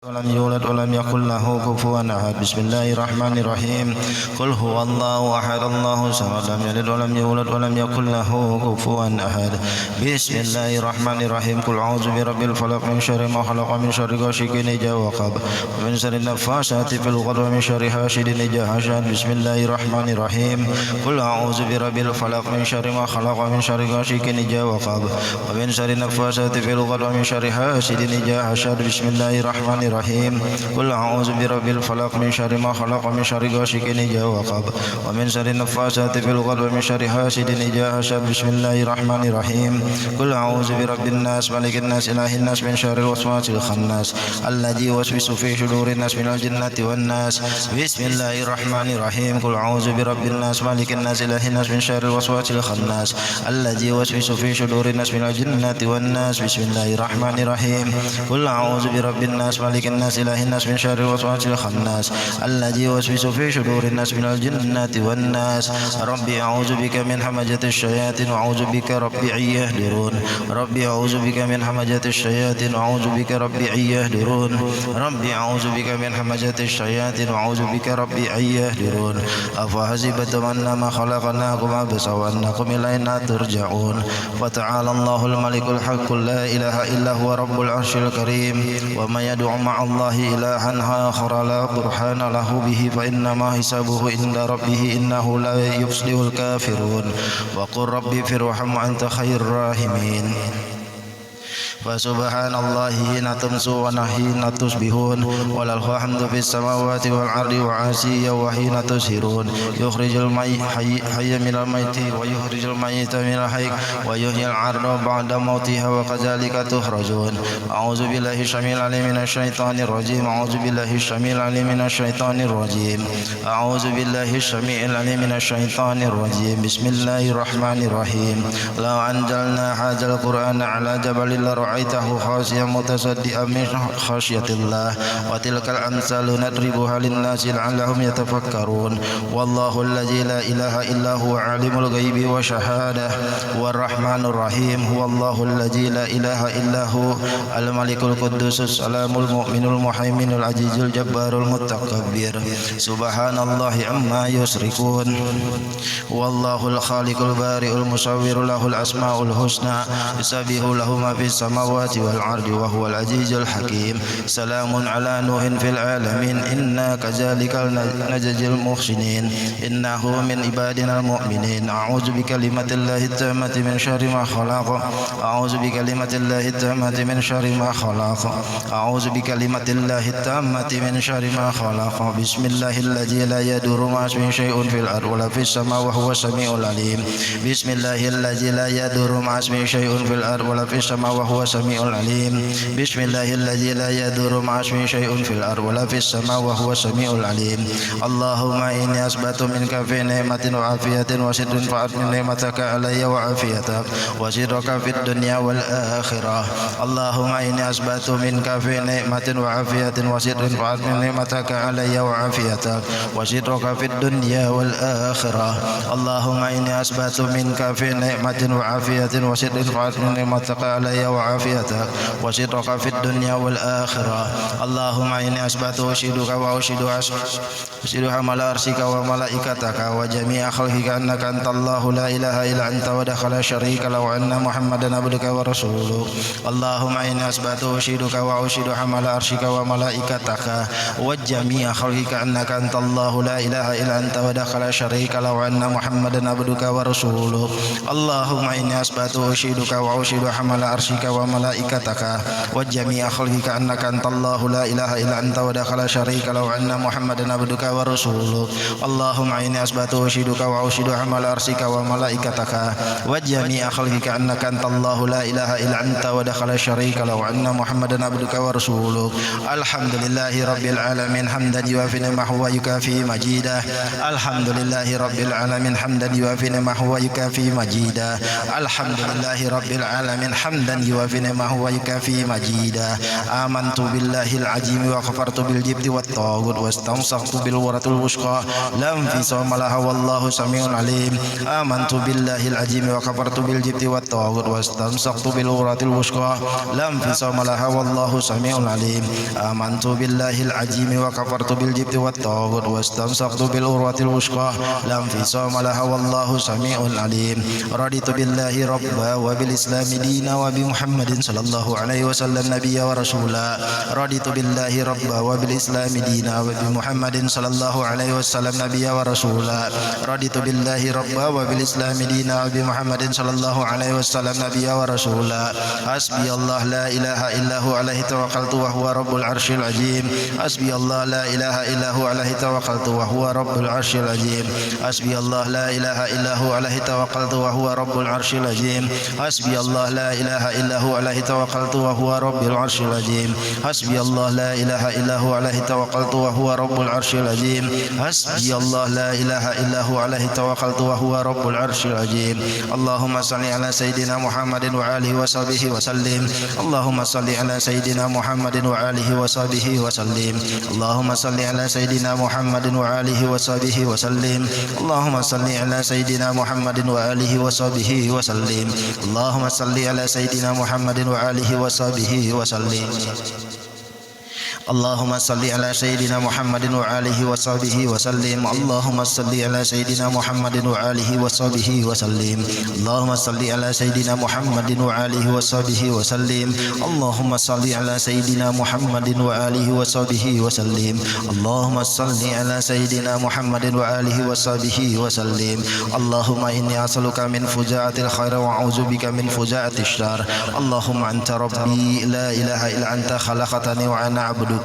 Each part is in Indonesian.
ولم يولد ولم يكن له كفوا أحد. بسم الله الرحمن الرحيم. قل هو الله أحد الله الصمد لم يلد ولم يولد ولم يكن له كفوا أحد. بسم الله الرحمن الرحيم. قل أعوذ برب الفلق من شر ما خلق ومن شر غاسق إذا وقب ومن شر النفاثات في العقد ومن شر حاسد إذا حسد. بسم الله الرحمن الرحيم. قل أعوذ برب الفلق من شر ما خلق ومن شر غاسق إذا وقب ومن شر النفاثات في العقد ومن شر حاسد إذا حسد. بسم الله الرحمن الرحيم. قل أعوذ برب الفلق من شر ما خلق ومن شر غاسق إذا وقب ومن شر النفاثات في العقد ومن شر حاسد إذا حسد. بسم الله الرحمن الرحيم. قل أعوذ برب الناس ملك الناس إله الناس من شر الوسواس الخناس الذي يوسوس في صدور الناس من الجنة والناس. بسم الله الرحمن الرحيم. قل أعوذ برب الناس ملك الناس إله الناس من شر الوسواس الخناس الذي يوسوس في صدور الناس من الجنة والناس. بسم الله الرحمن الرحيم. قل أعوذ برب الناس ملك الناس إله الناس من شر الوسواس الخناس الذي يوسوس في صدور الناس من الجنة والناس. ربي أعوذ بك من همجة الشياطين وأعوذ بك ربي أن يحضرون. ربي أعوذ بك من همجة الشياطين وأعوذ بك ربي أن يحضرون. ربي أعوذ بك من همجة الشياطين وأعوذ بك ربي أن يحضرون. أفحسبتم أنما خلقناكم عبثا وأنكم إلينا ترجعون. فتعالى الله الملك الحق لا إله إلا هو رب العرش الكريم. ومن يدعو مع الله إلها آخر لا برهان له به فإنما حسابه عند ربه إنه لا يفلح الكافرون. وقل ربي اغفر وارحم وأنت خير الراحمين. فسبحان الله حين تمسون وحين تصبحون وله الحمد في السماوات والأرض وعشيا وحين تظهرون. يخرج الحي من الميت ويخرج الميت من الحي ويحيي الأرض بعد موتها وكذلك تخرجون. أعوذ بالله السميع العليم من الشيطان الرجيم. أعوذ بالله السميع العليم من الشيطان الرجيم. أعوذ بالله السميع العليم من الشيطان الرجيم. بسم الله الرحمن الرحيم. لو أنزلنا هذا القرآن على جبل لرأيته خاشعا متصدعا من خشية الله. وتلك الأمثال نضربها للناس لعلهم يتفكرون. والله الذي لا إله إلا هو عالم الغيب والشهادة والرحمن الرحيم. هو الله الذي لا إله إلا هو الملك القدوس السلام المؤمن المهيمن العزيز الجبار المتكبر. سبحان الله عما يشركون. والله الخالق البارئ المصور له الأسماء الحسنى يسبح له ما في السماوات والأرض وهو العزيز الحكيم. سلام على نوح في العالمين إنا كذلك نجزي المحسنين إنه من عبادنا المؤمنين. أعوذ بكلمة الله التامة من شر ما خلق. أعوذ بكلمة الله التامة من شر ما خلق. أعوذ بكلمة الله التامة من شر ما خلق. بسم الله الذي لا يضر مع اسمه شيء في الأرض ولا في السماء وهو السميع العليم. بسم الله الذي لا يضر مع اسمه شيء في الأرض ولا في السماء وهو السميع العليم. بسم الله الذي لا يضر مع اسمه شيء في الأرض ولا في السماء وهو السميع العليم. اللهم إني أثبت منك في نعمة وعافية وستر فأتم نعمتك علي وعافيتك وسترك في الدنيا والآخرة. اللهم إني أثبت منك في نعمة وعافية وستر فأتم نعمتك علي وعافيتك وسترك في الدنيا والآخرة. اللهم إني أثبت منك في نعمة وعافية وستر فأتم نعمتك علي وعافيتك وسترك في الدنيا والآخرة. اللهم إني أثبت أشهدك وأشهد حمل عرشك وملائكتك وجميع خلقك أنك أنت الله لا إله إلا أنت وحدك لا شريك له وأن محمدا عبدك ورسوله. اللهم إني أثبت أشهدك وأشهد حمل عرشك وملائكتك وجميع خلقك أنك أنت الله لا إله إلا أنت وحدك لا شريك له وأن محمدا عبدك ورسوله. اللهم إني أثبت أشهدك وأشهد حمل عرشك وملائكتك وجميع خلقك أنك أنت الله لا إله إلا أنت وحدك لا شريك له وأن محمدا عبدك ورسوله. اللهم إني أثبت أشهدك وأشهد حمل عرشك وملائكتك وجميع خلقك أنك أنت الله لا إله إلا أنت وحدك لا شريك له وأن محمدا عبدك ورسوله. الحمد لله رب العالمين حمدا يوافي نعمه ويكافي مجيده. الحمد لله رب العالمين حمدا يوافي نعمه ويكافي مجيده. الحمد لله رب العالمين حمدا يوافي يوفي نعمه ويكافي مجيدا آمنت بالله العظيم وكفرت بالجبت والطاغوت واستمسكت بالعروة الوثقى لا انفصام لها والله سميع عليم آمنت بالله العظيم وكفرت بالجبت والطاغوت واستمسكت بالعروة الوثقى لا انفصام لها والله سميع عليم آمنت بالله العظيم وكفرت بالجبت والطاغوت واستمسكت بالعروة الوثقى لا انفصام لها والله سميع عليم رضيت بالله ربا وبالإسلام دينا وبمحمد صلى الله عليه وسلم نبيا ورسولا رضيت بالله ربا وبالإسلام دينا وبمحمد صلى الله عليه وسلم نبيا ورسولا رضيت بالله ربا وبالإسلام دينا وبمحمد صلى الله عليه وسلم نبيا ورسولا حسبي الله لا إله إلا هو عليه توكلت وهو رب العرش العظيم حسبي الله لا إله إلا هو عليه توكلت وهو رب العرش العظيم حسبي الله لا إله إلا هو عليه توكلت وهو رب العرش العظيم حسبي الله لا إله إلا هو عليه توكلت وهو رب العرش العظيم حسبي الله لا إله إلا هو عليه توكلت وهو رب العرش العظيم حسبي الله لا إله إلا هو عليه توكلت وهو رب العرش العظيم اللهم صل على سيدنا محمد وآله وصحبه وسلم اللهم صل على سيدنا محمد وآله وصحبه وسلم اللهم صل على سيدنا محمد وآله وصحبه وسلم اللهم صل على سيدنا محمد وآله وصحبه وسلم اللهم صل على سيدنا محمد وآله وصحبه وسلم اللهم صل على سيدنا محمد وآله وصحبه وسلم اللهم صل على سيدنا محمد وآله وصحبه وسلم اللهم صل على سيدنا محمد وآله وصحبه وسلم اللهم صل على سيدنا محمد وآله وصحبه وسلم اللهم صل على سيدنا محمد وآله وصحبه وسلم اللهم إني أسألك من فجاءة الخير وأعوذ بك من فجاءة الشر اللهم أنت ربي لا إله إلا أنت خلقتني وأنا عبدك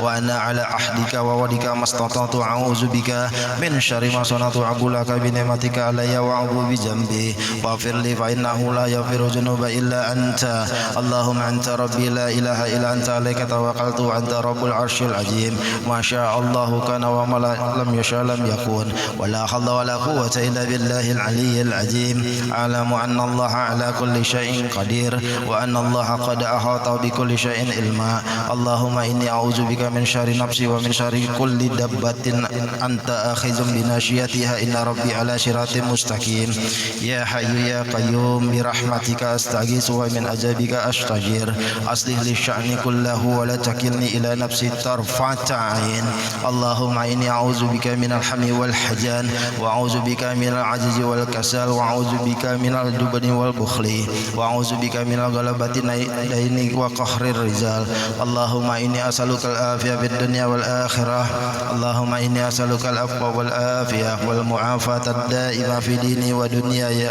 وأنا على عهدك ووعدك ما استطعت أعوذ بك من شر ما صنعت أبو لك بنعمتك علي وأعوذ بذنبي فاغفر لي فإنه لا يغفر الذنوب إلا أنت اللهم أنت ربي لا إله إلا أنت عليك توكلت وأنت رب العرش العظيم ما شاء الله كان وما لم يشاء لم يكن ولا حول ولا قوة إلا بالله العلي العظيم أعلم أن الله على كل شيء قدير وأن الله قد أحاط بكل شيء علما اللهم إني أعوذ بك من شر نفسي ومن شر كل دبة أنت آخذ بناشيتها إن ربي على صراط مستقيم يا حي يا قيوم برحمتك أستغيث ومن عذابك أستجير أصلح لي شأني كله ولا تكلني إلى نفسي طرفة عين اللهم إني أعوذ بك من الحم والحزن وأعوذ بك من العجز والكسل وأعوذ بك من الجبن والبخل وأعوذ بك من غلبة الدين وقهر الرجال اللهم إني أسألك العافية في الدنيا والآخرة اللهم إني أسألك العفو والعافية والمعافاة الدائمة في ديني ودنياي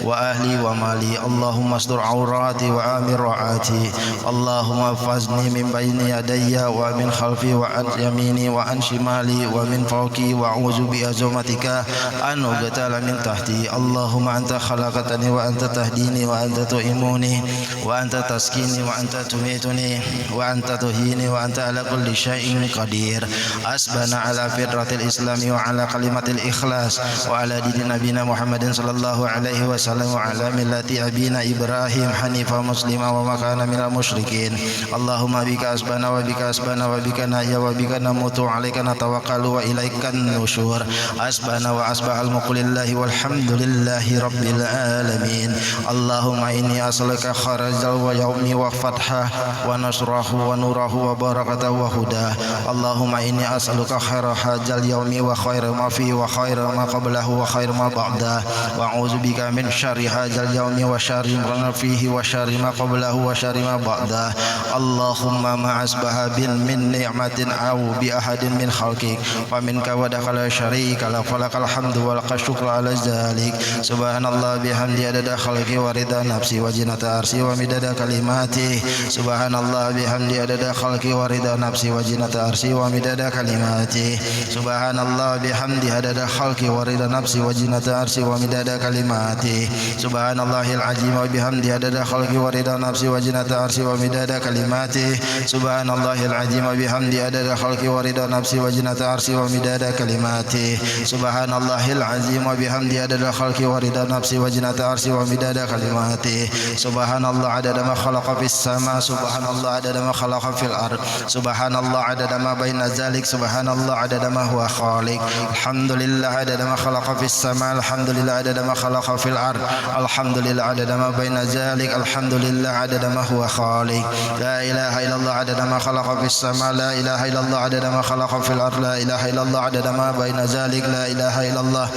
وأهلي ومالي اللهم استر عوراتي وآمن روعاتي اللهم احفظني من بين يدي ومن خلفي وعن يميني وعن شمالي ومن فوقي وأعوذ بعظمتك أن أغتال من تحتي اللهم أنت خلقتني وأنت تهديني وأنت تؤمني وأنت تسكيني وأنت تميتني وأنت تهيني وأنت على كل شيء قدير أسبنا على فطرة الإسلام وعلى كلمة الإخلاص وعلى دين نبينا محمد صلى الله عليه وسلم وعلى ملة أبينا إبراهيم حنيفا مسلما وما كان من المشركين اللهم بك أسبنا وبك أسبنا وبك نحيا وبك نموت وعليك نتوكل وإليك النشور أسبنا وأسبح الملك لله والحمد لله رب العالمين اللهم إني أسألك خرج ويوم وفتحه ونصره ونوره وبركته وهداه اللهم إني أسألك خير هذا اليوم وخير ما فيه وخير ما قبله وخير ما بعده وأعوذ بك من شر هذا اليوم وشر ما فيه وشر ما قبله وشر ما بعده اللهم ما أصبح من نعمة أو بأحد من خلقك فمنك ودخل شريك لك فلك الحمد ولك الشكر على ذلك سبحان الله بحمده عدد خلقه ورضا نفسي وزنة عرشي ومداد كلماته سبحان الله بحمده عدد خلقه ورضا نفسي وزنة عرشي ومداد كلماتي سبحان الله بحمده عدد خلقي ورضا نفسي وزنة عرشي ومداد كلماتي سبحان الله العظيم وبحمده عدد خلقي ورضا نفسي وزنة عرشي ومداد كلماتي سبحان الله العظيم وبحمده عدد خلقي ورضا نفسي وزنة عرشي ومداد كلماتي سبحان الله العظيم وبحمده عدد خلقي ورضا نفسي وزنة عرشي ومداد كلماتي سبحان الله عدد ما خلق في السماء سبحان الله عدد ما خلق في الأرض سبحان الله عدد ما بين ذلك سبحان الله عدد ما هو خالق الحمد لله عدد ما خلق في السماء الحمد لله عدد ما خلق في الأرض الحمد لله عدد ما بين ذلك الحمد لله عدد ما هو خالق لا إله إلا الله عدد ما خلق في السماء لا إله إلا الله عدد ما خلق في الأرض لا إله إلا الله عدد ما بين ذلك لا إله إلا الله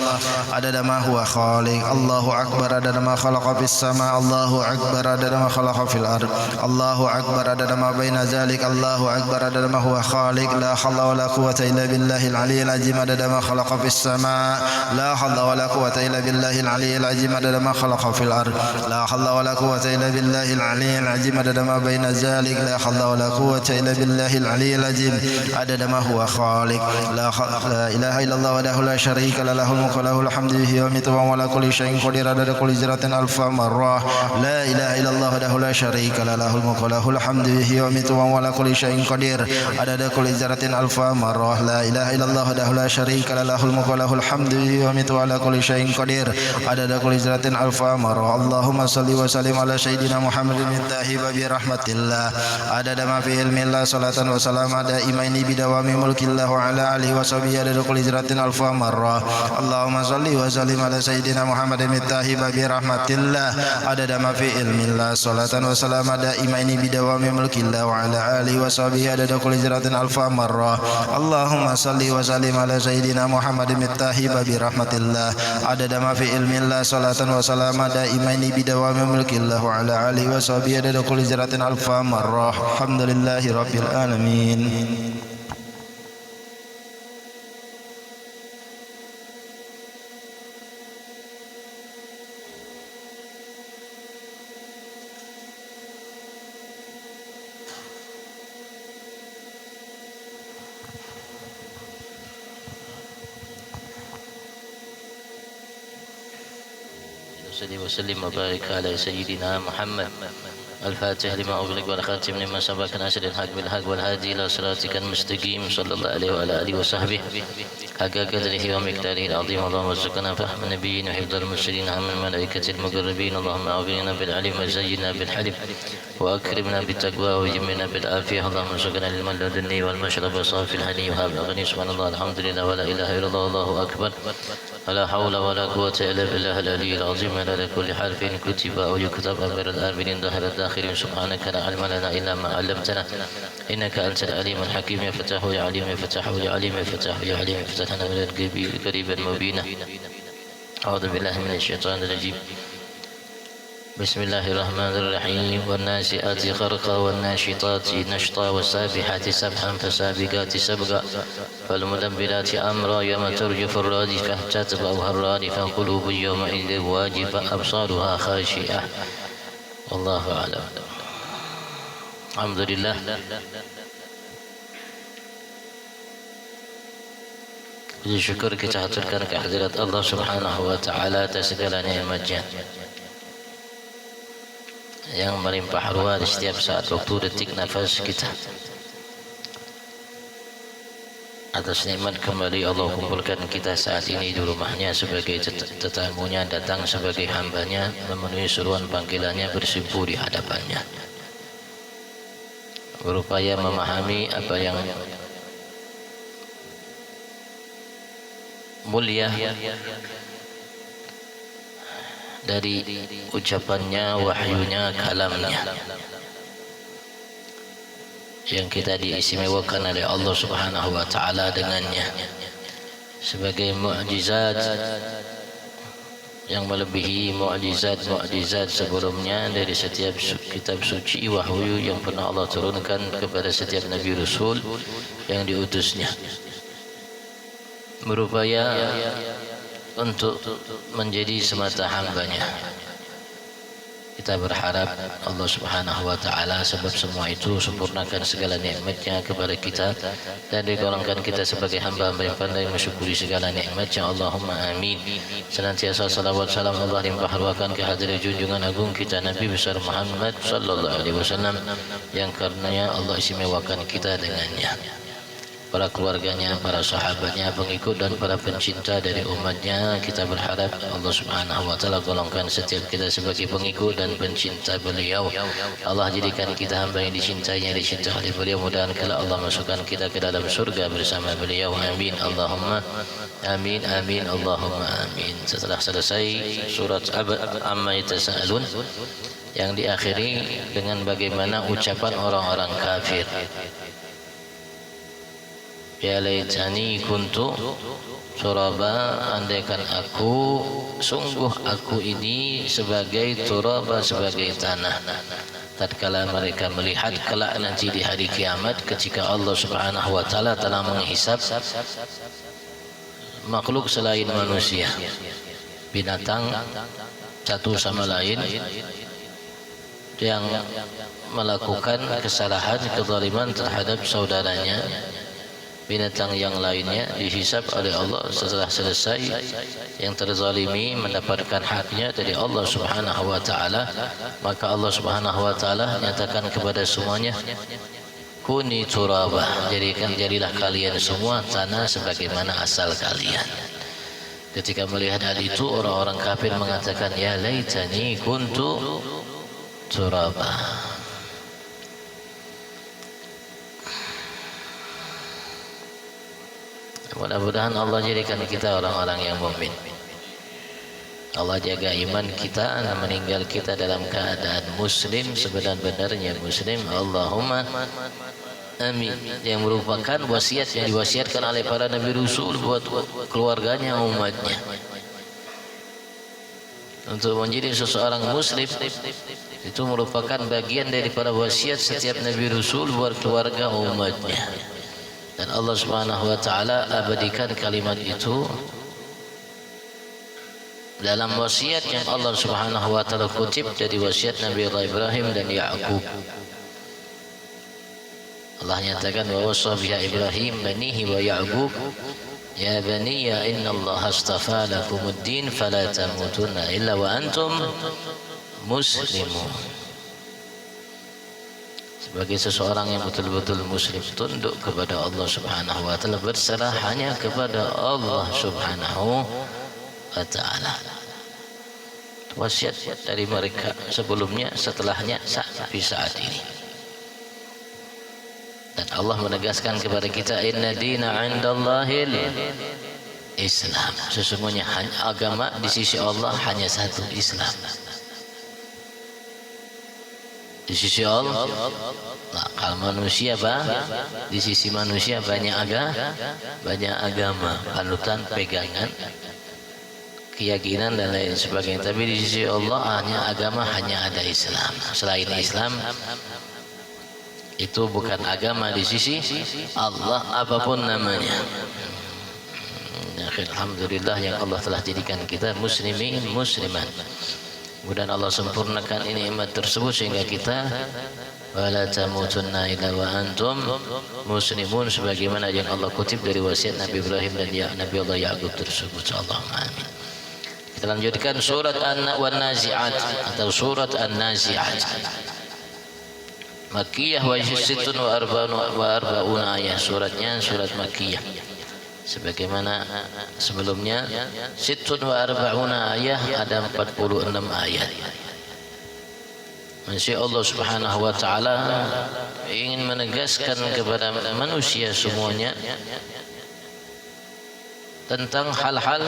عدد ما هو خالق الله أكبر عدد ما خلق في السماء الله أكبر عدد ما خلق في الأرض الله أكبر عدد ما بين ذلك الله أكبر عدد ما هو خالق لا حول ولا قوة إلا بالله العلي العظيم عدد ما خلق في السماء لا حول ولا قوة إلا بالله العلي العظيم عدد ما خلق في الأرض لا حول ولا قوة إلا بالله العلي العظيم عدد ما بين ذلك لا حول ولا قوة إلا بالله العلي العظيم عدد ما هو خالق لا إله إلا الله وحده لا شريك له له الملك وله الحمد يوم وعلى كل شيء قدير عدد كل ذرة ألف مرة لا إله إلا الله وحده لا شريك له له الملك وله الحمد يوم وعلى كل شيء قدير عدد كل ذرة ألف مرة لا إله إلا الله وحده لا شريك له له الملك وله الحمد يوم وعلى كل شيء قدير عدد كل ذرة ألف مرة اللهم صل وسلم على سيدنا محمد المفتاح برحمة الله عدد ما في علم الله صلاة وسلام دائمين بدوام ملك الله وعلى آله وصحبه عدد كل ذرة ألف مرة اللهم صل وسلم على سيدنا محمد المفتاح برحمة الله عدد ما في علم الله صلاة وسلام دائمين بدوام ملك الله وعلى آله وصحبه عدد كل ذرة ألف مرة اللهم صل وسلم على سيدنا محمد المفتاح برحمة الله عدد ما في علم الله صلاة وسلام دائمين بدوام ملك الله وعلى آله وصحبه عدد كل ذرة ألف مرة الحمد لله رب العالمين. وسلم وبارك على سيدنا محمد الفاتح لما أغلق والخاتم لما سبق ناصر الحق بالحق والهادي إلى صراطك المستقيم صلى الله عليه وعلى آله وصحبه حق قدره ومقداره العظيم. اللهم ارزقنا فهم النبيين وحفظ المرسلين عن الملائكة المقربين. اللهم أغننا بالعلم وزينا بالحلم وأكرمنا بالتقوى وجمعنا بالعافية. اللهم ارزقنا علم اللدني والمشرب وصافي الهني وهاب الأغني. سبحان الله الحمد لله ولا إله إلا الله والله أكبر ولا حول ولا قوة إلا بالله العلي العظيم. على كل حرف كتب أو يكتب أمر الآمنين ظهر الداخلين. سبحانك لا علم لنا إلا ما علمتنا إنك أنت العليم الحكيم. يا فتاح يا عليم يا فتاح يا عليم يا فتاح يا عليم فتحنا من القريب المبين. أعوذ بالله من الشيطان الرجيم. بسم الله الرحمن الرحيم. والناشئات غرقا والناشطات نشطا والسابحات سبحا فسابقات سبقا فالمدبرات أمرا يوم ترجف الرادفة تتبعها الرادفة قلوب يومئذ واجفة أبصارها خاشئة. والله أعلم. الحمد لله. Puji syukur kita haturkan kehadirat Allah Subhanahu wa taala atas segala nikmatnya yang melimpah ruah di setiap saat waktu detik nafas kita. Atas nikmat kembali Allah kumpulkan kita saat ini di rumahnya sebagai tetamunya, datang sebagai hambanya, memenuhi seruan panggilannya, bersimpu di hadapannya, berupaya memahami apa yang mulia dari ucapannya, wahyunya, kalamnya yang kita diistimewakan oleh Allah Subhanahu wa taala dengannya sebagai mukjizat yang melebihi mukjizat sebelumnya dari setiap kitab suci wahyu yang pernah Allah turunkan kepada setiap nabi rasul yang diutusnya, berupaya untuk menjadi semata hambanya. Kita berharap Allah Subhanahu wa taala sebab semua itu sempurnakan segala nikmat-Nya kepada kita dan digolongkan kita sebagai hamba-hamba yang pandai mensyukuri segala nikmat-Nya. Allahumma amin. Senantiasa salawat salam Allah limpahruahkan kehadiran junjungan agung kita Nabi besar Muhammad sallallahu alaihi wasallam yang karenanya Allah istimewakan kita dengannya, para keluarganya, para sahabatnya, pengikut dan para pencinta dari umatnya. Kita berharap Allah Subhanahu wa taala golongkan setiap kita sebagai pengikut dan pencinta beliau. Allah jadikan kita hamba yang dicintainya, dicintai oleh beliau. Mudah-mudahan kelak Allah masukkan kita ke dalam surga bersama beliau. Amin Allahumma amin, amin Allahumma amin. Setelah selesai surat Amma Yatasaalun yang diakhiri dengan bagaimana ucapan orang-orang kafir, ya laitani kuntu turaba, andaikan aku, sungguh aku ini sebagai turaba, sebagai tanah. Tatkala mereka melihat kelak nanti di hari kiamat ketika Allah Subhanahu wa taala telah menghisab makhluk selain manusia, binatang satu sama lain yang melakukan kesalahan, kezaliman terhadap saudaranya, binatang yang lainnya dihisab oleh Allah. Setelah selesai, yang terzalimi mendapatkan haknya dari Allah Subhanahu wa taala, maka Allah Subhanahu wa taala nyatakan kepada semuanya, kuni turabah, jadilah kalian semua tanah sebagaimana asal kalian. Ketika melihat hal itu, orang-orang kafir mengatakan, ya laitani kuntu turabah. Mudah-mudahan Allah jadikan kita orang-orang yang mukmin. Allah jaga iman kita dan meninggal kita dalam keadaan muslim, sebenar-benarnya muslim. Allahumma amin. Yang merupakan wasiat yang diwasiatkan oleh para nabi rasul buat keluarganya, umatnya, untuk menjadi seseorang muslim. Itu merupakan bagian daripada wasiat setiap nabi rasul buat keluarga, umatnya. Dan Allah Subhanahu wa taala abadikan kalimat itu dalam wasiat yang Allah Subhanahu wa taala kutip dari wasiat Nabi Allah Ibrahim dan Ya'qub. Allah nyatakan, wa wasa biha Ibrahim banihi wa Ya'qub ya baniya inna Allah astafa lakumuddin fala tamutunna illa wa antum muslimun. Sebagai seseorang yang betul-betul muslim, tunduk kepada Allah Subhanahu wa taala, berserah hanya kepada Allah Subhanahu wa taala. Wasiat dari mereka sebelumnya, setelahnya, sampai saat ini. Dan Allah menegaskan kepada kita, inna dina 'indallahil Islam. Sesungguhnya agama di sisi Allah hanya satu, Islam. Di sisi Allah, nah, kalau manusia di sisi manusia banyak agama, panutan, pegangan, keyakinan dan lain sebagainya. Tapi di sisi Allah hanya ada Islam. Selain Islam itu bukan agama di sisi Allah, apapun namanya. Alhamdulillah yang Allah telah jadikan kita muslimin, musliman. Mudah Allah sempurnakan nikmat tersebut sehingga kita wala tamutunna illa wa antum muslimun, sebagaimana yang Allah kutip dari wasiat Nabi Ibrahim dan Nabi Allah Ya'qub tersebut. Allahumma amin. Kita lanjutkan surat An-Nazi'at atau surat An-Nazi'at. Makkiyah wa sittun wa arba'una ayat. Suratnya surat Makkiyah. Sebagaimana sebelumnya, sittun wa arba'una ayat, ada 46 ayat. Masya Allah Subhanahu wa ta'ala ingin menegaskan kepada manusia semuanya tentang hal-hal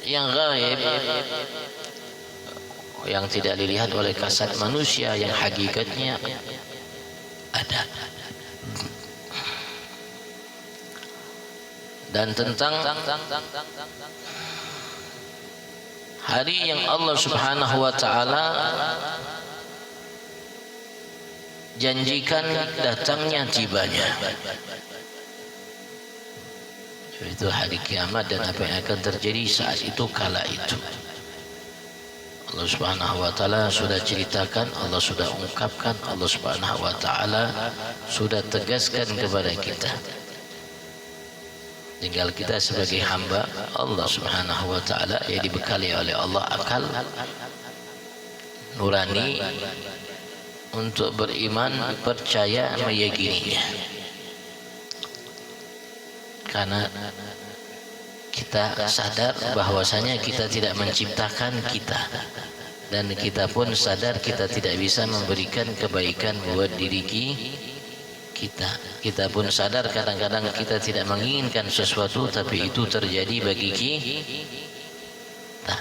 yang gaib, yang tidak dilihat oleh kasat manusia, yang hakikatnya ada. Dan tentang hari yang Allah Subhanahu wa ta'ala janjikan datangnya, tibanya, yaitu hari kiamat dan apa yang akan terjadi saat itu, kala itu. Allah Subhanahu wa taala sudah ceritakan, Allah sudah ungkapkan, Allah Subhanahu wa taala sudah tegaskan kepada kita. Tinggal kita sebagai hamba Allah Subhanahu wa taala yang dibekali oleh Allah akal nurani untuk beriman, percaya, meyakininya. Karena kita sadar bahwasanya kita tidak menciptakan kita, dan kita pun sadar kita tidak bisa memberikan kebaikan buat diri kita. Kita pun sadar kadang-kadang kita tidak menginginkan sesuatu, tapi itu terjadi bagi kita.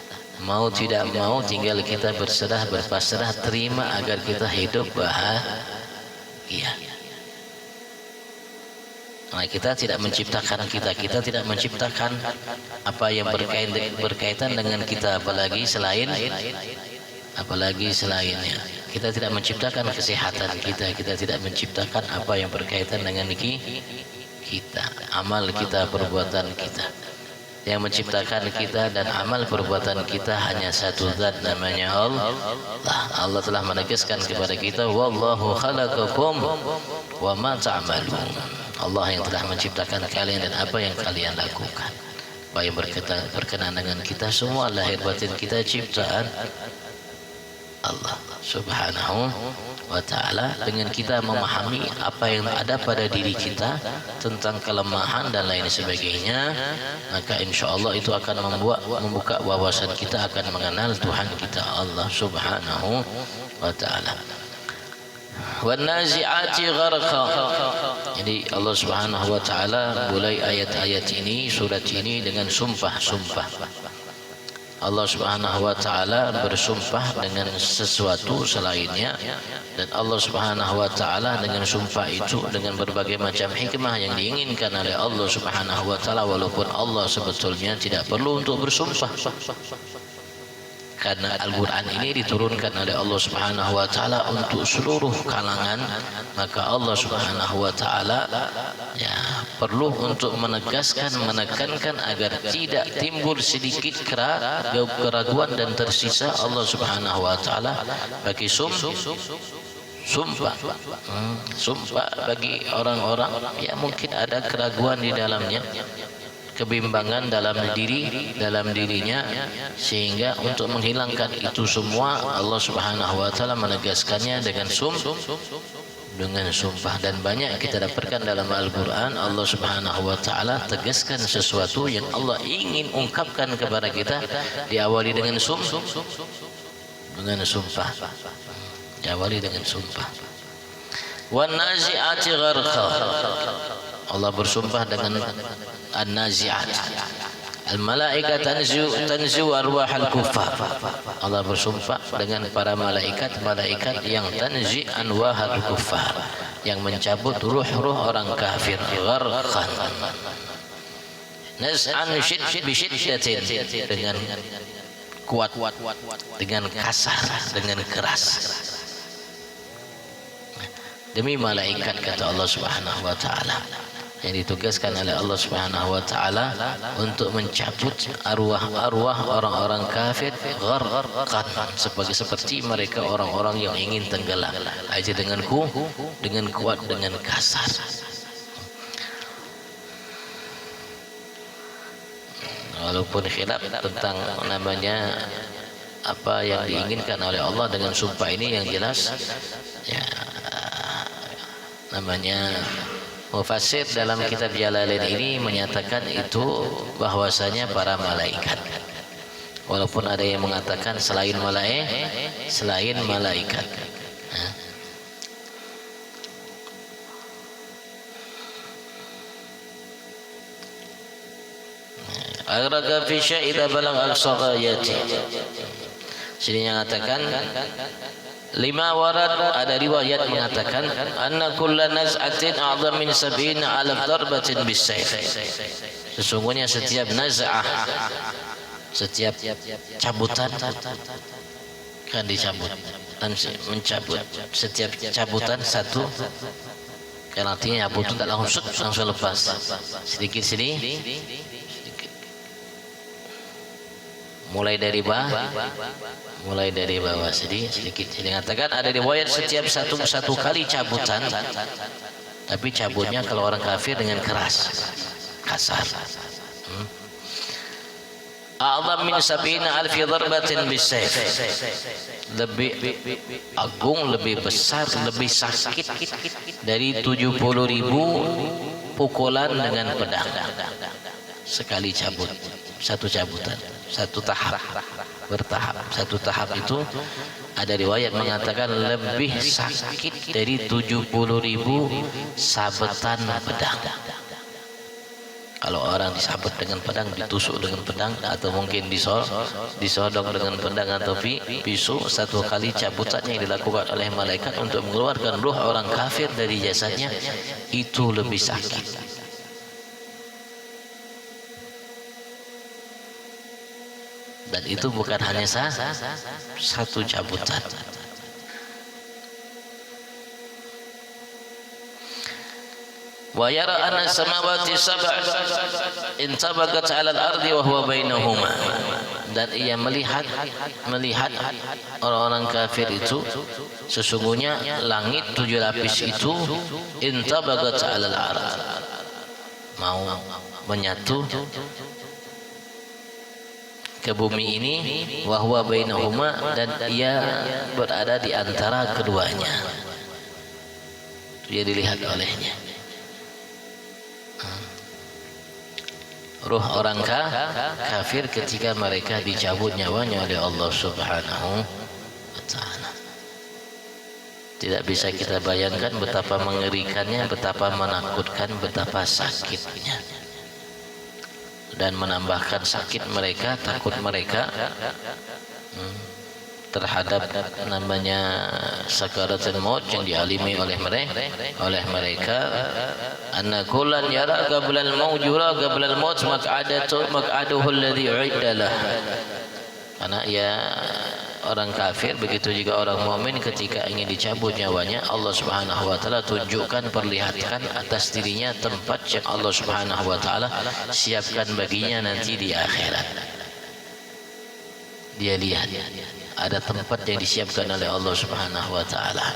Mau tidak mau tinggal kita berserah, berpasrah, terima agar kita hidup bahagia. Nah, kita tidak menciptakan kita tidak menciptakan apa yang berkaitan dengan kita, apalagi selainnya. Kita tidak menciptakan kesehatan kita tidak menciptakan apa yang berkaitan dengan kita, amal kita, perbuatan kita. Yang menciptakan kita dan amal perbuatan kita hanya satu zat, namanya Allah. Allah telah menegaskan kepada kita, wallahu khalaqakum wa ma ta'malun. Allah yang telah menciptakan kalian dan apa yang kalian lakukan. Apa yang berkenaan dengan kita semua, lahir batin kita ciptaan Allah Subhanahu wa taala. Dengan kita memahami apa yang ada pada diri kita tentang kelemahan dan lain sebagainya, maka insyaallah itu akan membuka wawasan kita akan mengenal Tuhan kita Allah Subhanahu wa taala. Wan nazi'ati gharqa. Jadi Allah Subhanahu wa taala mulai ayat-ayat ini, surat ini dengan sumpah-sumpah. Allah Subhanahu wa taala bersumpah dengan sesuatu selainnya, dan Allah Subhanahu wa taala dengan sumpah itu dengan berbagai macam hikmah yang diinginkan oleh Allah Subhanahu wa taala, walaupun Allah sebetulnya tidak perlu untuk bersumpah. Karena Al-Quran ini diturunkan oleh Allah Subhanahu wa taala untuk seluruh kalangan, maka Allah Subhanahu wa taala perlu untuk menegaskan, menekankan agar tidak timbul sedikit keraguan dan tersisa Allah Subhanahu wa taala bagi sumpah bagi orang-orang yang mungkin ada keraguan di dalamnya, kebimbangan dalam dirinya, sehingga untuk menghilangkan itu semua Allah Subhanahu wa taala menegaskannya dengan sumpah. Dan banyak kita dapatkan dalam Al-Quran Allah Subhanahu wa taala tegaskan sesuatu yang Allah ingin ungkapkan kepada kita, diawali dengan sumpah. Diawali dengan sumpah. Wan nazi'ati gharqa. Allah bersumpah dengan An-Nazi'at. Al-malaika tanzi'u arwahal kuffar. Allah bersumpah dengan para malaikat yang tanzi' arwahal kuffar, yang mencabut ruh-ruh orang kafir. Gharqan. Naz'an bisyiddatin, dengan kuat, dengan kasar, dengan keras. Demi malaikat, kata Allah Subhanahu wa taala, yang ditugaskan oleh Allah Subhanahu wa taala untuk mencabut arwah-arwah orang-orang kafir. Gharqan, seperti mereka orang-orang yang ingin tenggelam, aja dengan kuat, dengan kasar. Walaupun khilaf tentang namanya apa yang diinginkan oleh Allah dengan sumpah ini, yang jelas namanya mufassir dalam kitab Jalalain ini menyatakan itu bahwasanya para malaikat, walaupun ada yang mengatakan selain malaikat. Aghraka fi sya'idha balagh aqsa ghayati. Sini yang mengatakan lima warad, ada riwayat mengatakan anna kulla naz'atin a'zam min 70 alaf darbatin bisayf. Sesungguhnya setiap naz'ah, setiap cabutan kan dicabut dan mencabut, setiap cabutan satu, kan artinya cabut tak langsung lepas, sedikit sini mulai dari bawah sedikit. Dikatakan ada riwayat setiap satu kali cabutan, tapi cabutnya kalau orang kafir dengan keras, kasar. A'zam min 70,000 darbatin bisayf, lebih agung, lebih besar, lebih sakit dari 70.000 pukulan dengan pedang sekali cabut. Satu cabutan, satu tahap, bertahap. Satu tahap itu ada riwayat mengatakan lebih sakit dari 70.000 sabetan pedang. Kalau orang disabet dengan pedang, ditusuk dengan pedang, atau mungkin disodok dengan pedang atau pisau, satu kali cabutannya yang dilakukan oleh malaikat untuk mengeluarkan ruh orang kafir dari jasadnya, itu lebih sakit. Dan itu bukan hanya satu cabutan. Wa yara anna samawati sab'a intabaqat 'ala al-ardi wa huwa bainahuma. Dan ia melihat orang-orang kafir itu, sesungguhnya langit 7 lapis itu intabaqat 'ala al-ardi, mau menyatu ke bumi ini, wa huwa bainahuma, dan ia berada di antara keduanya. Dia dilihat olehnya. Ruh orang kafir ketika mereka dicabut nyawanya oleh Allah Subhanahu wa ta'ala. Tidak bisa kita bayangkan betapa mengerikannya, betapa menakutkan, betapa sakitnya. Dan menambahkan sakit mereka, takut mereka terhadap namanya sakaratul maut yang dialami oleh mereka. Anna kullan yara qabla al-maut yura qabla al-maut maq'aduhu alladhi u'idda lah. Karena ya orang kafir, begitu juga orang mukmin ketika ingin dicabut nyawanya, Allah Subhanahu wa taala tunjukkan, perlihatkan atas dirinya tempat yang Allah Subhanahu wa taala siapkan baginya nanti di akhirat. Dia lihat ada tempat yang disiapkan oleh Allah Subhanahu wa taala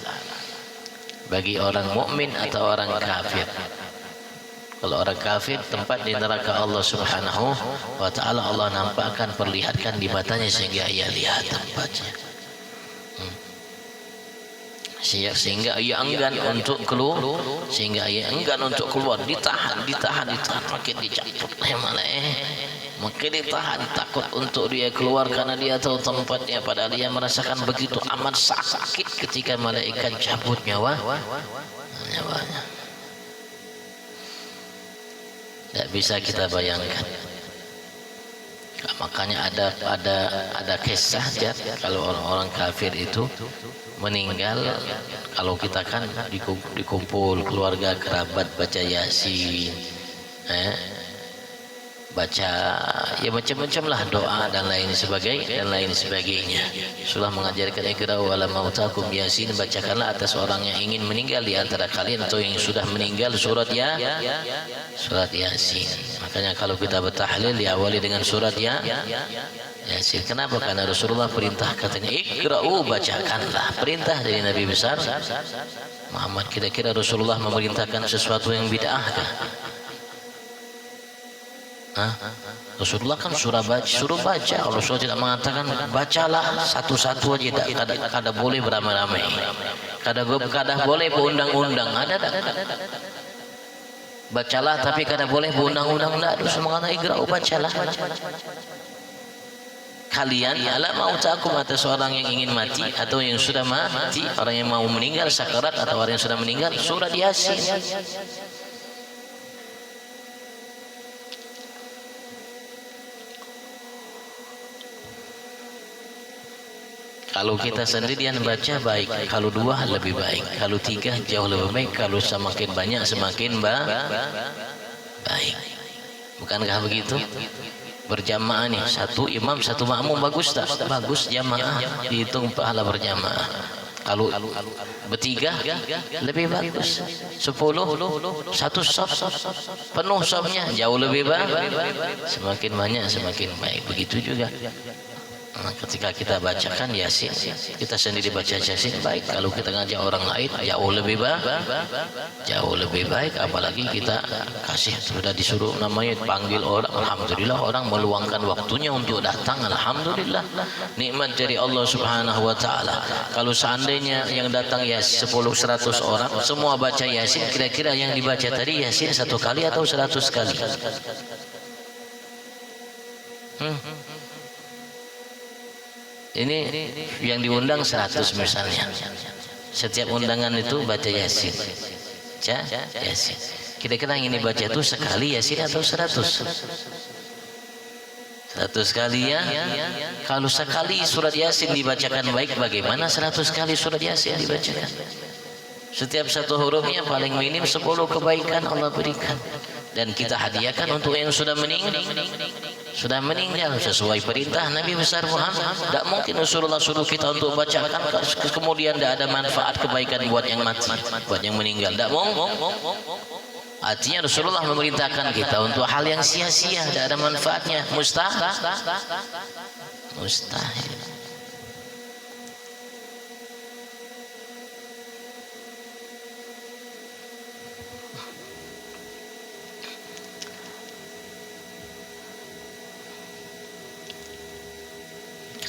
bagi orang mukmin atau orang kafir. Kalau orang kafir, tempat di neraka Allah Subhanahu wa ta'ala Allah nampakkan, perlihatkan di matanya sehingga ia lihat tempatnya. Sehingga ia enggan untuk keluar, ditahan, makin dicabut, makin ditahan, takut untuk dia keluar karena dia tahu tempatnya, padahal dia merasakan begitu amat sakit ketika malaikat cabut nyawanya. Tidak bisa kita bayangkan. Makanya ada kisah ya, kalau orang-orang kafir itu meninggal, kalau kita kan dikumpul keluarga kerabat baca Yasin, baca ya macam-macam lah, doa dan lain sebagainya. Sudah mengajarkan iqra wa lam mautakum Yasin, bacakanlah atas orang yang ingin meninggal di antara kalian atau yang sudah meninggal surat Yasin. Makanya kalau kita bertahlil diawali dengan surat Yasin. Kenapa? Karena Rasulullah perintah, katanya iqra'u, bacakanlah. Perintah dari Nabi besar Muhammad. Kira-kira Rasulullah memerintahkan sesuatu yang bid'ah kah? Rasulullah kan suruh baca. Allah tidak mengatakan bacalah satu-satu aja, kada boleh beramai-ramai, kada boleh berundang-undang, ada. Bacalah tapi kada boleh berundang-undang, tidak. Terus mengatakan iqra'u, bacalah. Kalian ala mautakum, atas orang yang ingin mati atau yang sudah mati, orang yang mau meninggal sakarat atau orang yang sudah meninggal, surat Yasin. Kalau kita sendirian baca baik, kalau dua lebih baik, kalau tiga jauh lebih baik, kalau semakin banyak semakin baik. Bukankah begitu? Berjamaah nih, satu imam satu makmum, bagus tak? Bagus, jamaah dihitung pahala berjamaah. Kalau bertiga lebih bagus. 10 satu saf penuh safnya, jauh lebih baik. Semakin banyak semakin baik. Begitu juga Nah, ketika kita bacakan Yasin, kita sendiri baca Yasin baik. Kalau kita ngajak orang lain jauh lebih baik. Apalagi kita kasih, sudah disuruh namanya panggil orang, alhamdulillah orang meluangkan waktunya untuk datang, alhamdulillah. Nikmat dari Allah Subhanahu wa taala. Kalau seandainya yang datang ya 10-100 orang semua baca Yasin, kira-kira yang dibaca tadi Yasin 1 kali atau 100 kali? Ini yang diundang 100 misalnya. Setiap undangan itu baca Yasin. Yasin. Kira-kira yang ini baca itu sekali Yasin atau 100? 100 kali ya. Kalau sekali surat Yasin dibacakan baik, bagaimana 100 kali surat Yasin dibacakan? Setiap satu hurufnya paling minim 10 kebaikan Allah berikan. Dan kita hadiahkan untuk yang sudah meninggal sesuai perintah Nabi besar Muhammad. Tidak mungkin Rasulullah suruh kita untuk bacakan kemudian tidak ada manfaat kebaikan buat yang mati, buat yang meninggal. Tidak mungkin. Artinya Rasulullah memerintahkan kita untuk hal yang sia-sia, tidak ada manfaatnya, mustahil.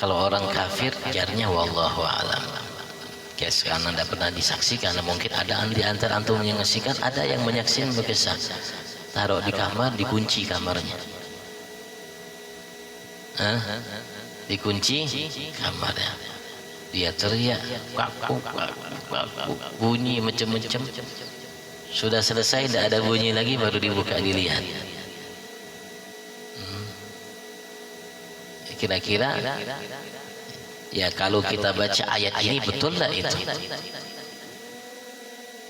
Kalau orang kafir jarnya wallahu alam. Guys, karena tidak pernah disaksikan, mungkin ada di antara antum yang menyaksikan, ada yang menyaksikan berkesan. Taruh di kamar, dikunci kamarnya. Dikunci kamarnya. Dia teriak, bunyi macam-macam. Sudah selesai, tidak ada bunyi lagi, baru dibuka dilihat. Kira-kira ya kalau kita baca ayat ini betul lah itu.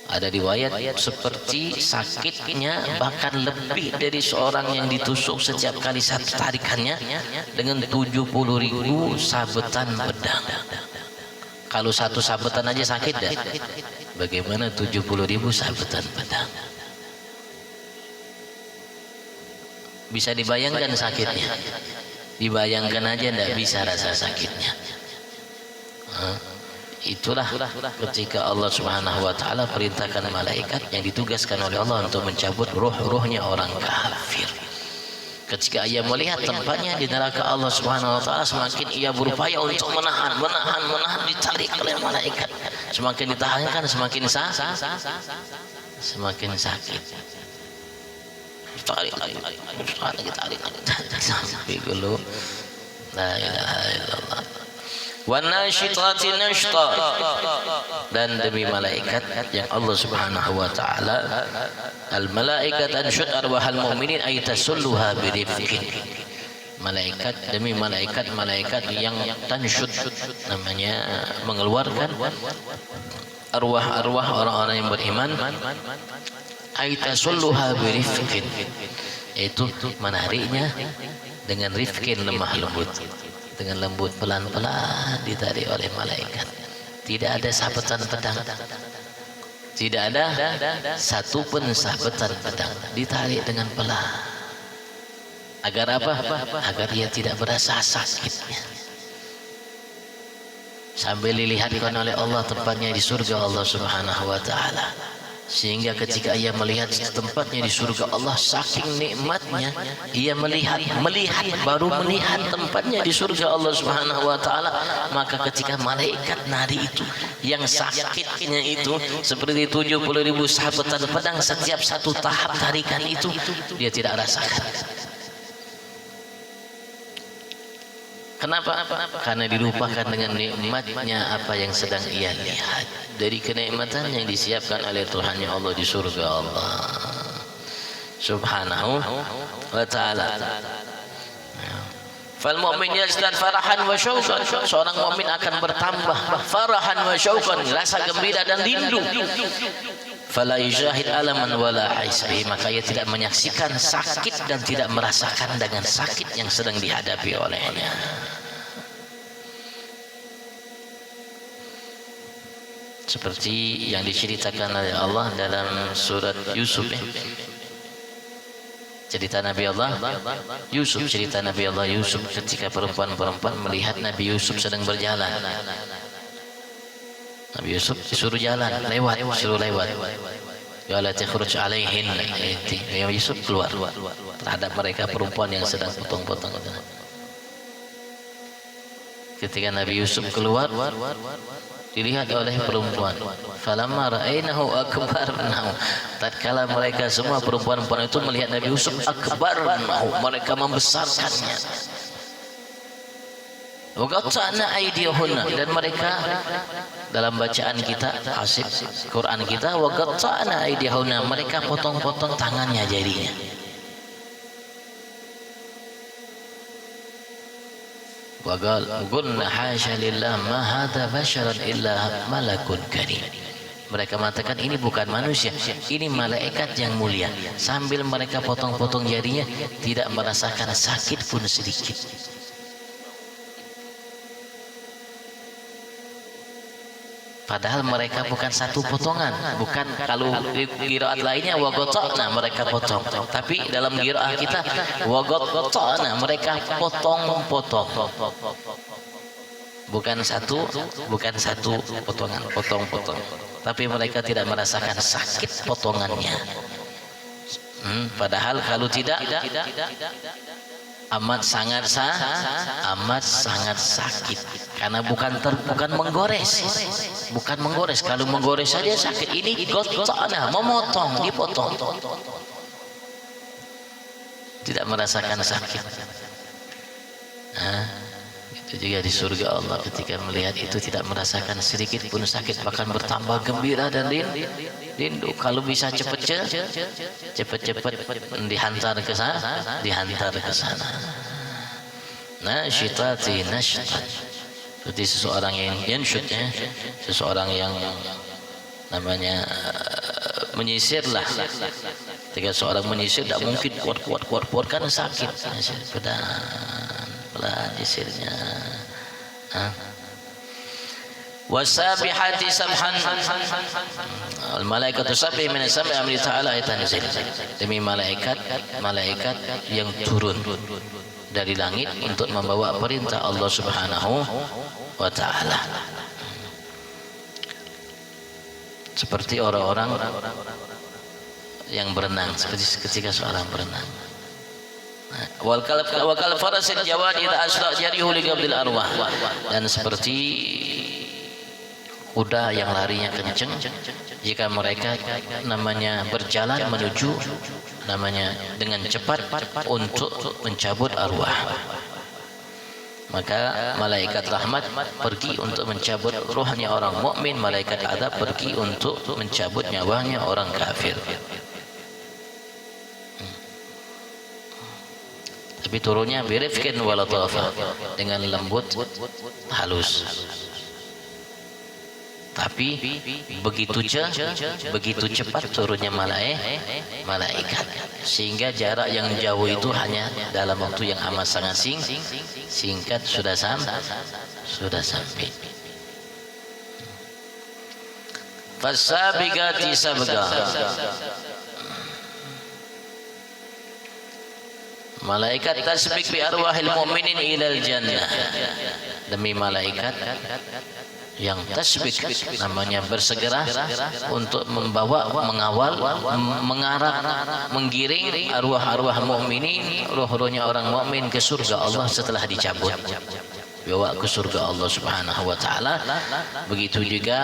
Ada riwayat seperti sakitnya bahkan lebih dari seorang yang ditusuk setiap kali satu tarikannya dengan 70.000 sabetan pedang. Kalau satu sabetan aja sakit dah. Bagaimana 70.000 sabetan pedang? Bisa dibayangkan sakitnya? Dibayangkan aja tidak bisa rasa sakitnya. Itulah ketika Allah Subhanahu wa taala perintahkan malaikat yang ditugaskan oleh Allah untuk mencabut ruh-ruhnya orang kafir. Ketika ia melihat tempatnya di neraka Allah Subhanahu wa taala, semakin ia berupaya untuk menahan, ditarik oleh malaikat. Semakin ditahankan semakin sakit. Tarik sampai dulu. La ilaha illallah. Wan nasyitati nashta. Dan demi malaikat yang Allah Subhanahu wa taala, al malaikat ansyut arwahal mu'minin ay tasulluha birifqin. Malaikat demi malaikat yang tansyut, namanya mengeluarkan arwah-arwah orang-orang yang beriman, aitasulluha birifqin, yaitu menariknya dengan rifqin, lemah lembut, dengan lembut, pelan-pelan ditarik oleh malaikat. Tidak ada sabetan pedang, tidak ada satu pun sabetan pedang, ditarik dengan pelan. Agar apa? Agar dia tidak berasa sakitnya. Sambil dilihatkan oleh Allah tempatnya di surga Allah Subhanahu wa taala. Sehingga ketika ia melihat tempatnya di surga Allah, saking nikmatnya ia melihat baru melihat tempatnya di surga Allah Subhanahu wa taala, maka ketika malaikat nari itu yang sakitnya itu seperti 70.000 sabetan pedang setiap satu tahap tarikan itu dia tidak rasakan. Kenapa? Karena dilupakan dengan nikmatnya apa yang sedang ia lihat dari kenikmatan yang disiapkan oleh Tuhannya Allah di surga Allah Subhanahu wa taala. Fal mu'min yazdad farahan wa syauqan. Seorang mukmin akan bertambah farahan wa syauqan, rasa gembira dan rindu. Fala yujahid alaman wala haisbi, maka ia tidak menyaksikan sakit dan tidak merasakan dengan sakit yang sedang dihadapi olehnya. Seperti yang diceritakan oleh Allah dalam surat Yusuf, cerita Nabi Allah Yusuf, cerita Nabi Allah Yusuf ketika perempuan-perempuan melihat Nabi Yusuf sedang berjalan. Nabi Yusuf disuruh jalan, lewat, suruh lewat. Wala takhruj alaihin. Nabi Yusuf keluar terhadap mereka perempuan yang sedang potong-potong. Ketika Nabi Yusuf keluar, dilihat oleh perempuan. Falamma ra'ainahu akbarnahu. Tatkala mereka semua perempuan-perempuan itu melihat Nabi Yusuf, akbarnahu, mereka membesarkannya. Wa qatta'na aydiyahunna, dan mereka dalam bacaan kita asif Quran kita, wa qatta'na aydiyahunna, mereka potong-potong tangannya jadinya. Wa qulna hasya lillah ma hadza basharan illa malakun karim. Mereka mengatakan ini bukan manusia, ini malaikat yang mulia. Sambil mereka potong-potong jarinya, tidak merasakan sakit pun sedikit. Padahal mereka bukan satu potongan, bukan kalau di qiraat lainnya wa qata'na, mereka potong. Tapi dalam qiraat kita wa qata'na, mereka potong-potong. Bukan satu potongan, potong-potong. Tapi mereka tidak merasakan sakit potongannya. Padahal kalau tidak amat sangat sakit, karena bukan menggores, kalau menggores saja sakit. Ini qata'na, memotong, dipotong, tidak merasakan sakit. Itu juga di surga Allah, ketika melihat itu tidak merasakan sedikit pun sakit, bahkan bertambah gembira dan rindu. Kalau bisa cepat dihantar ke sana. Nasyitati nashtan, seperti seseorang yang yanshut, seseorang yang namanya menyisirlah. Ketika seorang menyisir tidak mungkin kuat kan sakit. Pelan jisirnya. Wasabihati sabhan, al malaikatu sabih min sab'i amri ta'ala tanzil. Demi malaikat yang turun dari langit untuk membawa perintah Allah Subhanahu wa taala. Seperti orang-orang yang berenang, seperti ketika seorang berenang. Wal kal farasil jawad idza asra jarihu li qabdil arwah, dan seperti kuda yang larinya kencang jika mereka namanya berjalan menuju namanya dengan cepat untuk mencabut arwah. Maka malaikat rahmat pergi untuk mencabut rohnya orang mukmin, malaikat adab pergi untuk mencabut nyawanya orang kafir. Tapi turunnya birifkin walatafah, dengan lembut halus. Tapi begitu cepat turunnya malaikat, sehingga jarak yang jauh itu hanya dalam waktu yang amat sangat singkat sudah sampai. Fasabigati sabga, malaikat tasbik bi arwahil mu'minin ilal jannah, demi malaikat yang tasbik, namanya bersegera untuk membawa, mengawal, mengarah, menggiring arwah-arwah mukminin, roh-rohnya orang mukmin ke surga Allah setelah dicabut, bawa ke surga Allah Subhanahu wa taala. Begitu juga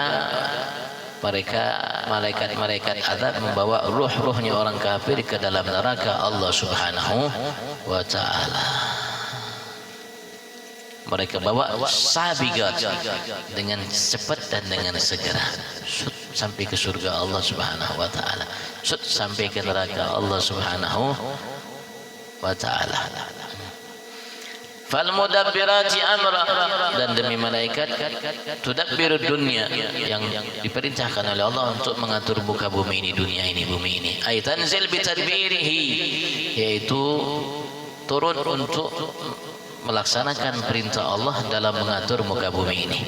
mereka malaikat azab membawa ruh-ruhnya orang kafir ke dalam neraka Allah Subhanahu wa taala. Mereka bawa sabigat dengan cepat dan dengan segera sampai ke surga Allah Subhanahu wa taala, sampai ke neraka Allah Subhanahu wa taala. Fal mudabbirati amra, dan demi malaikat tudabbiru dunya, yang diperintahkan oleh Allah untuk mengatur muka bumi ini, dunia ini, bumi ini. Ay tanzil bi tadbirihi, yaitu turun untuk melaksanakan perintah Allah dalam mengatur muka bumi ini.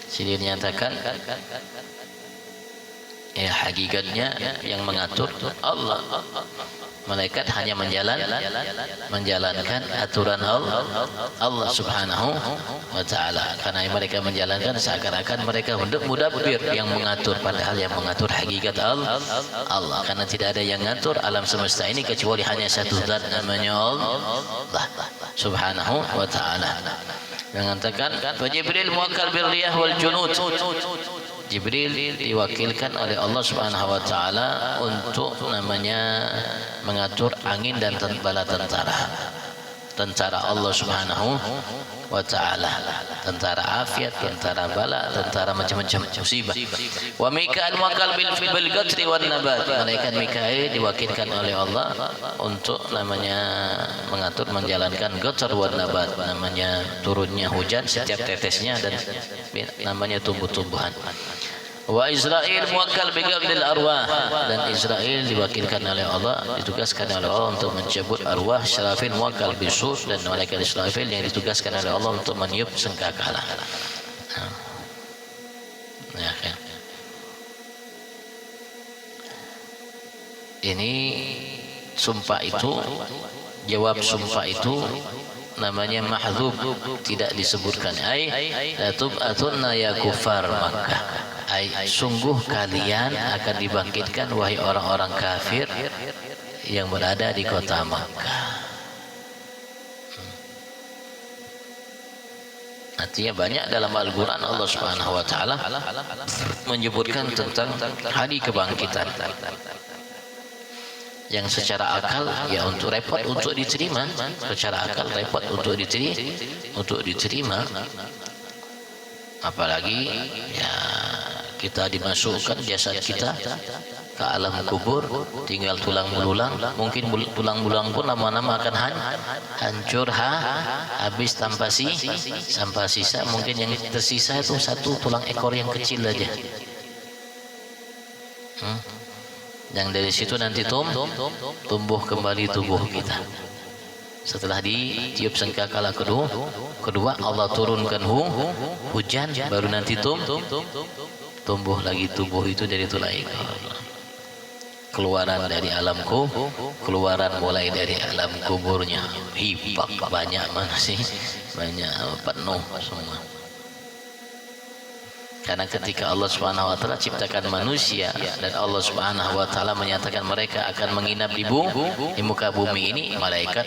Sini dinyatakan Ya, hakikatnya yang mengatur Allah. Malaikat hanya menjalankan aturan Allah Subhanahu wa Ta'ala. Karena mereka menjalankan seakan-akan mereka mudabbir yang mengatur, padahal yang mengatur hakikat Allah. Karena tidak ada yang mengatur alam semesta ini kecuali hanya satu zat, namanya Allah Subhanahu wa Ta'ala. Mengatakan Jibril muwakkal bil riyah wal junud. Jibril diwakilkan oleh Allah Subhanahu wa Ta'ala untuk namanya mengatur angin dan bala tentara Allah Subhanahu wa Ta'ala, tentara afiat, tentara bala, tentara macam-macam musibah. Wa Mikail muwakkal bil gatri wan nabat. Malaikat Mikail diwakilkan oleh Allah untuk namanya mengatur, menjalankan gatr wan nabat, namanya turunnya hujan setiap tetesnya dan namanya tumbuh-tumbuhan. Wa Israil muwakkal bi qabdil arwah, dan Israil diwakilkan oleh Allah, ditugaskan oleh Allah untuk mencabut arwah. Israfil muwakkal bisur, dan malaikat Israfil yang ditugaskan oleh Allah untuk meniup sangkakala. Ya, kan? Ini sumpah itu, jawab sumpah itu namanya mahdzub, tidak disebutkan. La tub'atunna ya kufar Makkah. Sungguh kalian akan dibangkitkan wahai orang-orang kafir yang berada di kota Makkah. Artinya banyak dalam Al-Quran Allah Subhanahu wa Ta'ala menyebutkan tentang hari kebangkitan yang secara akal ya untuk repot untuk diterima, secara akal repot untuk diterima, apalagi ya kita dimasukkan jasad kita ke alam kubur, tinggal tulang belulang. Mungkin tulang belulang pun lama-lama akan hancur, habis tanpa sisa. Mungkin yang tersisa itu satu tulang ekor yang kecil aja. Yang dari situ nanti tumbuh kembali tubuh kita. Setelah ditiup sangkakala kedua Allah turunkan hujan, baru nanti tumbuh lagi tubuh itu dari tulang ekor. Keluaran dari alamku, keluaran mulai dari alam kuburnya. Hibak banyak manusia, banyak penuh semua. Karena ketika Allah Subhanahu wa Ta'ala ciptakan manusia dan Allah Subhanahu wa Ta'ala menyatakan mereka akan menginap di muka bumi ini, malaikat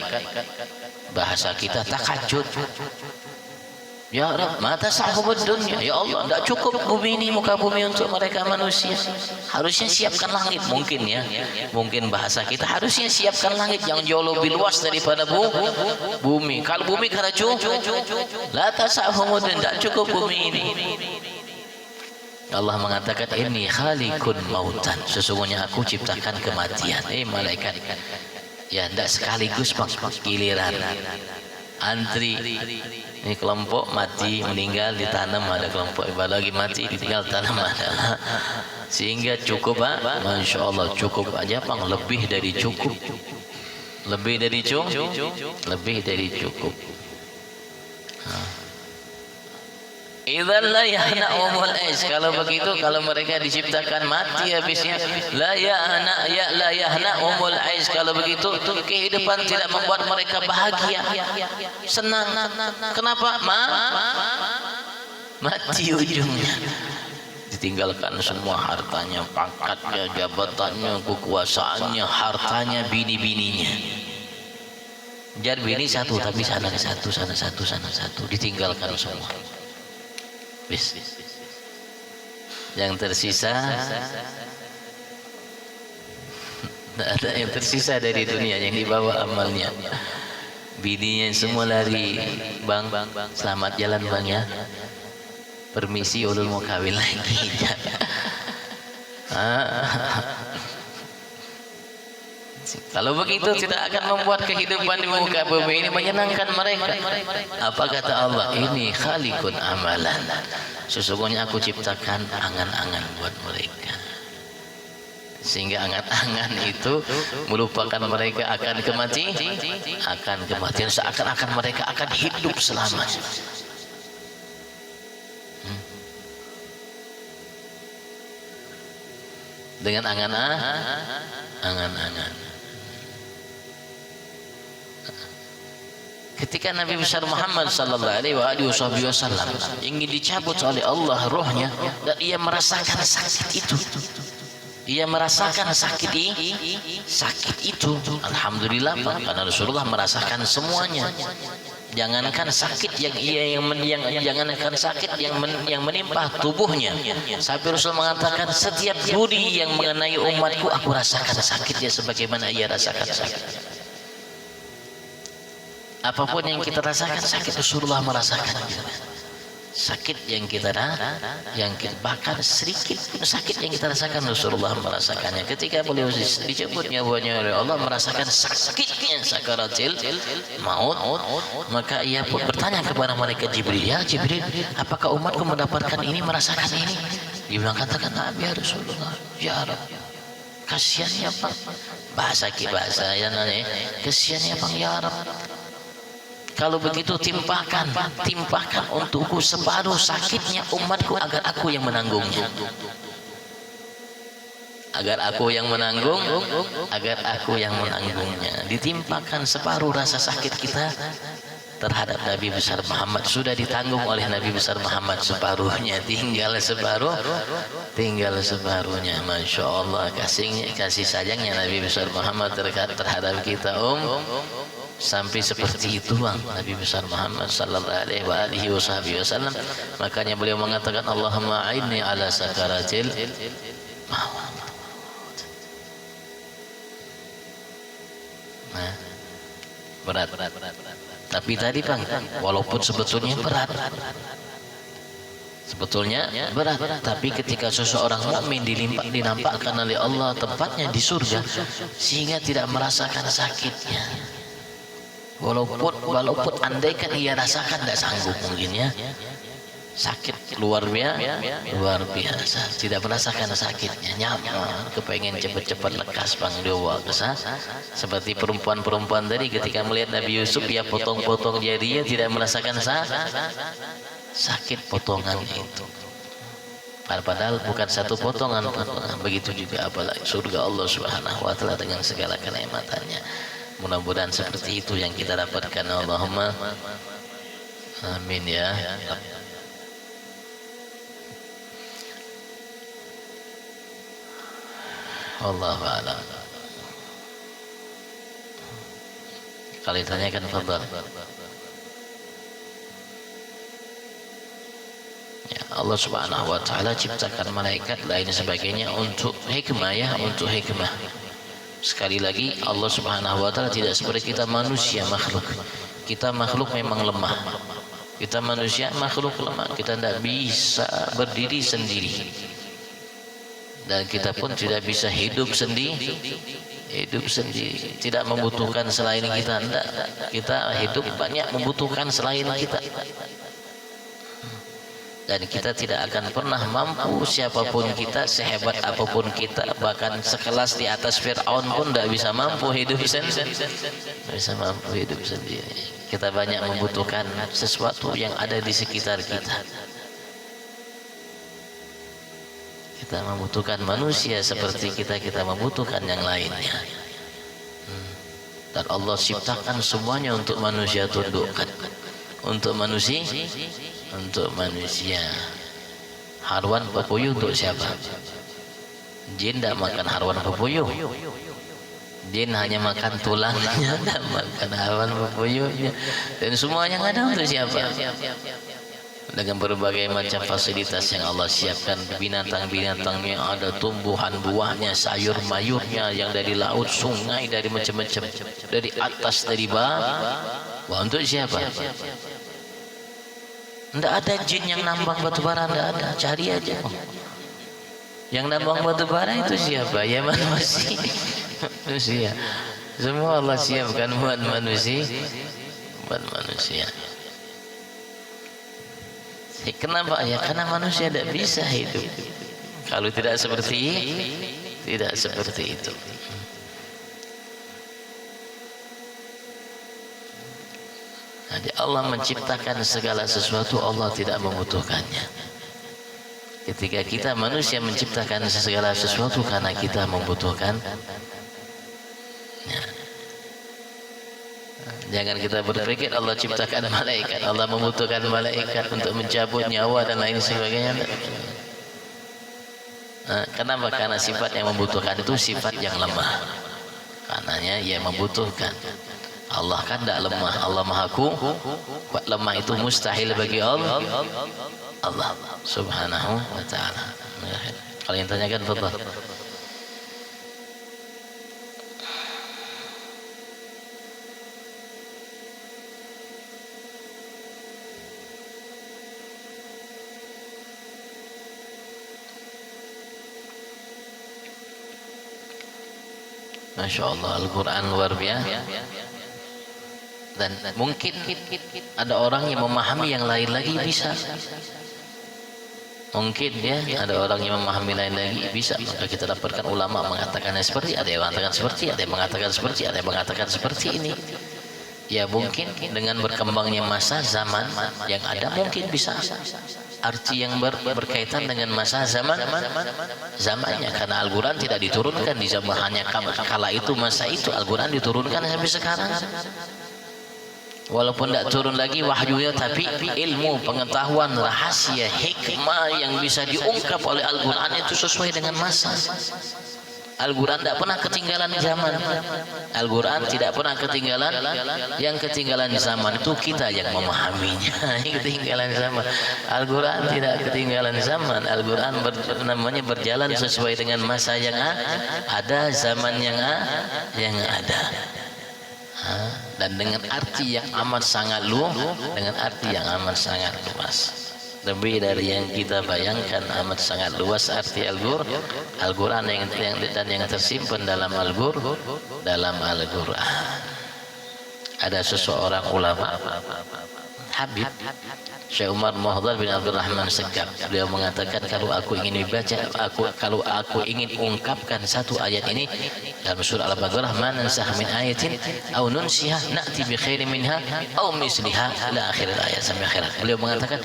bahasa kita takajud. Ya Rabb, mata sahubud dunya. Ya Allah, tidak cukup bumi ini, muka bumi untuk mereka manusia. Harusnya siapkan langit, mungkin ya. Mungkin bahasa kita harusnya siapkan langit yang jauh lebih luas daripada bumi. Kalau bumi karaju, la tasahubud, tidak cukup bumi ini. Allah mengatakan ini khaliqun mautan, sesungguhnya aku ciptakan kematian. Malaikat ya tidak sekaligus giliran antri. Ini kelompok mati meninggal ditanam, ada kelompok lagi mati ditinggal tanam, ada. Sehingga cukup, Masya Allah cukup aja, lebih dari cukup, lebih dari cukup. Idzan la yahna'umul ais, kalau begitu, kalau mereka diciptakan mati habisnya, la yahna'umul ais, kalau begitu kehidupan tidak membuat mereka bahagia, senang. Kenapa? Mati ujungnya. Ditinggalkan semua hartanya, pangkatnya, jabatannya, kekuasaannya, hartanya, bini-bininya. Jar bini satu, tapi sana satu, ditinggalkan semua. Yang tersisa tidak ada yang tersisa dari dunia yang dibawa amalnya. Bininya semua lari, bang selamat jalan bang ya, permisi ulul mau kawin lagi. Kalau begitu tidak akan membuat kehidupan di muka bumi ini menyenangkan mereka. Apa kata Allah? Ini khaliqun amalan, sesungguhnya aku ciptakan angan-angan buat mereka, sehingga angan-angan itu melupakan mereka akan kematian, seakan-akan mereka akan hidup selamanya. dengan angan-angan. Ketika Nabi besar Muhammad sallallahu alaihi wasallam ingin dicabut oleh Allah rohnya, dan ia merasakan sakit itu. Ia merasakan sakit itu. Alhamdulillah, karena Rasulullah merasakan semuanya. Jangankan sakit jangankan sakit yang menimpa tubuhnya, sampai Rasul mengatakan setiap duri yang mengenai umatku aku rasakan sakitnya sebagaimana ia rasakan sakit. Apapun yang kita rasakan sakit, Rasulullah merasakan sakit yang kita bahkan sedikit sakit yang kita rasakan, Rasulullah merasakannya. Ketika beliau dicabut nyawanya oleh Allah, merasakan sakitnya sakaratil maut, maka ia pun bertanya kepada malaikat Jibril, ya Jibril, apakah umatku mendapatkan ini, merasakan ini? Dia bilang, katakan Nabi ya Rasulullah, ya Rabb, kasihannya Bang, bahasa yang nanya, kasihannya Bang ya Rabb, kalau begitu timpahkan untukku separuh sakitnya umatku agar aku yang menanggungnya. Agar aku yang menanggungnya. Ditimpahkan separuh rasa sakit kita terhadap Nabi besar Muhammad, sudah ditanggung oleh Nabi besar Muhammad separuhnya, tinggal separuhnya. Masya Allah, kasih sayangnya Nabi besar Muhammad terhadap kita sampai seperti itu Bang Nabi besar Muhammad sallallahu alaihi wasallam. Makanya beliau mengatakan, Allahumma a'inni ala sakaratil maut. Nah, berat. Tapi tadi Bang, walaupun sebetulnya berat, tapi ketika seseorang mukmin dinampakkan oleh Allah tempatnya di surga, sehingga tidak merasakan sakitnya. Walaupun andaikan ia rasakan, tidak sanggup mungkin ya, sakit luar biasa, tidak merasakan sakitnya, nyaman, kepengen cepat-cepat lekas Bang Dewa kesah. Seperti perempuan tadi ketika melihat Nabi Yusuf, ia potong-potong jarinya, tidak merasakan sakit potongannya itu. Padahal bukan satu potongan. Begitu juga apalagi surga Allah Subhanahu wa taala dengan segala kenikmatannya. Mudah-mudahan seperti itu yang kita dapatkan. Allahumma amin ya. Wallahu a'lam. Kalau ditanyakan, fadhal. Ya, Allah Subhanahu wa taala ciptakan malaikat lain sebagainya untuk hikmah ya, untuk hikmah. Sekali lagi, Allah Subhanahu wa taala tidak seperti kita manusia makhluk. Kita makhluk memang lemah. Kita manusia makhluk lemah. Kita tidak bisa berdiri sendiri. Dan kita pun tidak bisa hidup sendiri. Tidak membutuhkan selain kita. Tidak. Kita hidup banyak membutuhkan selain kita. Dan kita tidak akan pernah mampu, siapapun kita, sehebat apapun kita, bahkan sekelas di atas Fir'aun pun tidak bisa mampu hidup sendiri. Kita banyak membutuhkan sesuatu yang ada di sekitar kita. Kita membutuhkan manusia seperti kita membutuhkan yang lainnya. Dan Allah ciptakan semuanya untuk manusia tundukkan. Untuk manusia. Harwan pepuyuh untuk siapa? Jin tidak makan harwan pepuyuh. Jin hanya makan tulangnya, tidak makan harwan pepuyuhnya. Dan semuanya ada untuk siapa? Dengan berbagai macam fasilitas yang Allah siapkan, binatang-binatangnya ada, tumbuhan buahnya, sayur mayurnya yang dari laut, sungai, dari macam-macam, dari atas, dari bawah. Wah, untuk siapa? Tidak ada jin yang nambang batu bara, tidak ada. Cari aja. Yang nambang batu bara itu siapa? Ya manusia. Semua Allah siapkan buat manusia. Kenapa? Ya karena manusia tidak bisa hidup kalau tidak seperti itu. Jadi Allah menciptakan segala sesuatu, Allah tidak membutuhkannya. Ketika kita manusia menciptakan segala sesuatu karena kita membutuhkan. Jangan kita berpikir Allah ciptakan malaikat, Allah membutuhkan malaikat untuk mencabut nyawa dan lain sebagainya. Kenapa? Karena sifat yang membutuhkan itu sifat yang lemah. Karenanya ia membutuhkan. Allah kan tidak lemah, Allah maha kuat. Lemah itu mustahil bagi Allah subhanahu wa ta'ala. Kalau yang tanyakan, fadhal. Masya Allah, Al-Quran luar biasa. Dan mungkin ada orang yang memahami yang lain lagi bisa. Mungkin ya, ada orang yang memahami lain lagi bisa. Maka kita dapatkan ulama mengatakannya seperti, ada yang mengatakan seperti, ada yang mengatakan seperti, ada yang mengatakan seperti ini. Ya mungkin dengan berkembangnya masa zaman yang ada mungkin bisa arti yang berkaitan dengan masa zamannya, karena Al-Quran tidak diturunkan di zaman hanya kala itu, masa itu Al-Quran diturunkan sampai sekarang. Walaupun tidak turun lagi wahyunya, tapi ilmu, pengetahuan, rahasia, hikmah yang bisa diungkap oleh Al-Quran itu sesuai dengan masa. Al-Quran tidak pernah ketinggalan zaman. Al-Quran tidak pernah ketinggalan. Yang ketinggalan zaman itu kita yang memahaminya. Ketinggalan zaman. Al-Quran tidak ketinggalan zaman. Al-Quran berjalan sesuai dengan masa yang ada, zaman yang ada. Dan dengan arti yang amat sangat luas, dengan arti yang amat sangat luas. Lebih dari yang kita bayangkan, amat sangat luas arti Al-Quran yang tersimpan dalam Al-Quran. Ada seseorang ulama Habib Syekh Umar Muhdar bin Abdul Rahman Segaf, beliau mengatakan, kalau aku ingin ungkapkan satu ayat ini dalam surah Al-Baqarah, man nansakh min ayatin aw nunsiha na'ti bi khairin minha aw misliha ila akhir ayat, sampai akhir. Beliau mengatakan,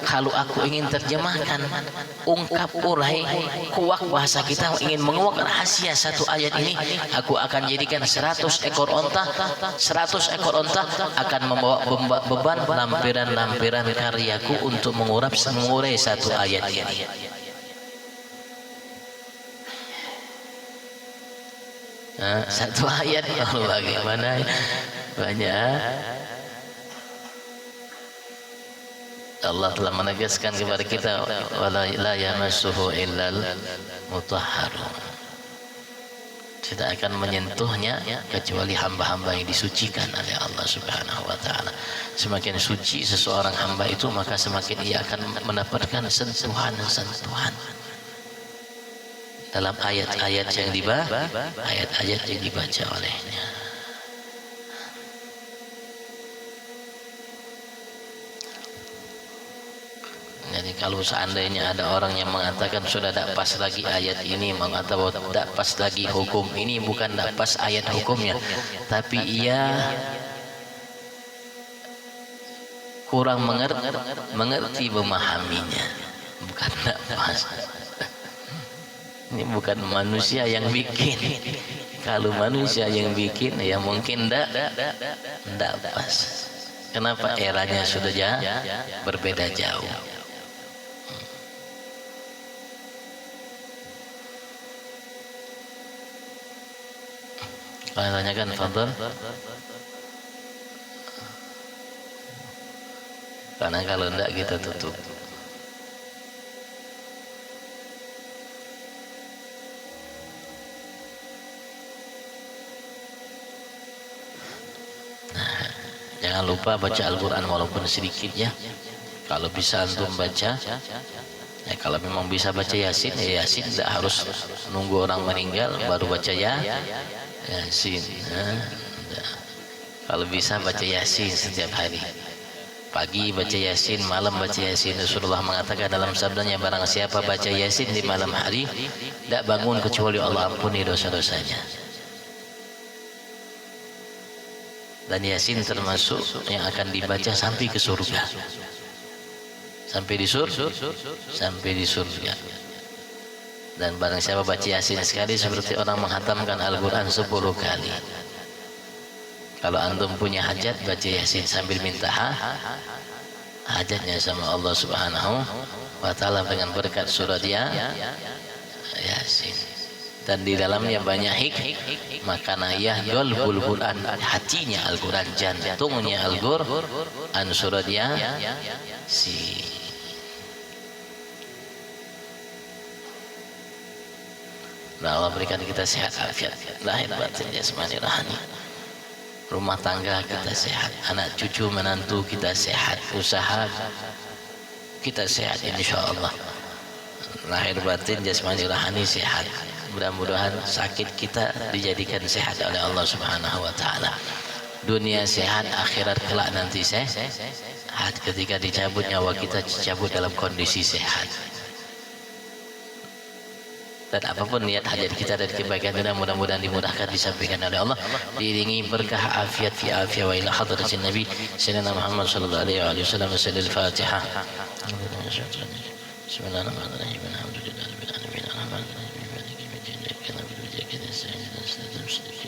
kalau aku ingin terjemahkan, ungkap, urai, kuak bahasa kita, ingin menguak rahasia satu ayat ini, aku akan jadikan 100 ekor onta akan membawa beban lampiran karyaku untuk mengurai satu ayat ini. Satu ayat, bagaimana banyak. Allah telah menegaskan kepada kita, wala yamassuhu illal mutahharun, tidak akan menyentuhnya kecuali hamba-hamba yang disucikan oleh Allah Subhanahu wa ta'ala. Semakin suci seseorang hamba itu, maka semakin ia akan mendapatkan sentuhan dalam ayat-ayat yang dibaca olehnya. Jadi kalau seandainya ada orang yang mengatakan sudah tidak pas lagi ayat ini, mengatakan tidak pas lagi hukum ini, bukan tidak pas ayat hukumnya, tapi ia kurang mengerti memahaminya, bukan tidak pas. Ini bukan manusia yang bikin. Kalau manusia yang bikin, ya mungkin tidak pas. Kenapa? Eranya sudah berbeda jauh. Kalau tanyakan, fadhal. Karena kalau tidak kita tutup. Jangan lupa baca Al-Quran walaupun sedikit ya. Kalau bisa antum baca, ya kalau memang bisa baca Yasin, ya Yasin, tidak harus nunggu orang meninggal baru baca Yasin. Kalau bisa baca Yasin setiap hari. Pagi baca Yasin, malam baca Yasin. Rasulullah mengatakan dalam sabdanya, barang siapa baca Yasin di malam hari, tidak bangun kecuali Allah ampuni dosa-dosanya. Dan Yasin termasuk yang akan dibaca sampai ke surga. sampai di sampai di surga. Dan barang siapa baca Yasin sekali seperti orang menghatamkan Al-Quran 10 kali. Kalau antum punya hajat, baca Yasin sambil minta hajatnya sama Allah Subhanahu wa Ta'ala dengan berkat surat Yasin. Dan di dalamnya banyak makana yahdul Quran, hatinya Al-Quran, jantungnya Al-Quran, surat Yasin. Nah, Allah berikan kita sehat afiat lahir batin jasmani rohani, rumah tangga kita sehat, anak cucu menantu kita sehat, usaha kita sehat insyaallah, lahir batin jasmani rohani sehat. Mudah-mudahan sakit kita dijadikan sehat oleh Allah Subhanahu wa Ta'ala. Dunia sehat, akhirat kelak nanti sehat. Ketika dicabut nyawa kita, dicabut dalam kondisi sehat. Dan apapun niat hajat kita dan kebaikan kita, mudah-mudahan dimudahkan, disampaikan oleh Allah, diiringi berkah afiat fi afiat wa ila hadratin Nabi Sayyidina Muhammad sallallahu alaihi wasallam. Al-Fatihah. Bismillahirrahmanirrahim. Alhamdulillahirabbil alamin. Arrahmanirrahim. Maliki yaumiddin. Iyyaka na'budu wa iyyaka nasta'in. Ihdinas siratal mustaqim.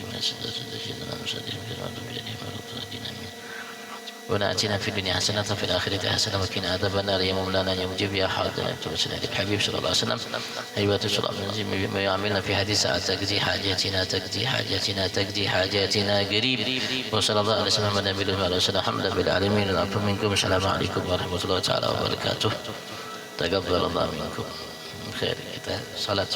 ونأتنا في الدنيا حسنة وفي الآخرة حسنة وقنا عذاب النار يا مولانا يا مجيب يا حاضر توسل الحبيب صلى الله عليه وسلم. أيوة صلى الله عليه وسلم بما يعملنا في حديث ساعة تقضي حاجاتنا تقضي حاجاتنا قريب. وصلى الله عليه وسلم على نبينا وعلى آله الحمد لله بالعالمين. العفو منكم. السلام عليكم ورحمة الله تعالى وبركاته. تقبل الله منكم. خير kita salat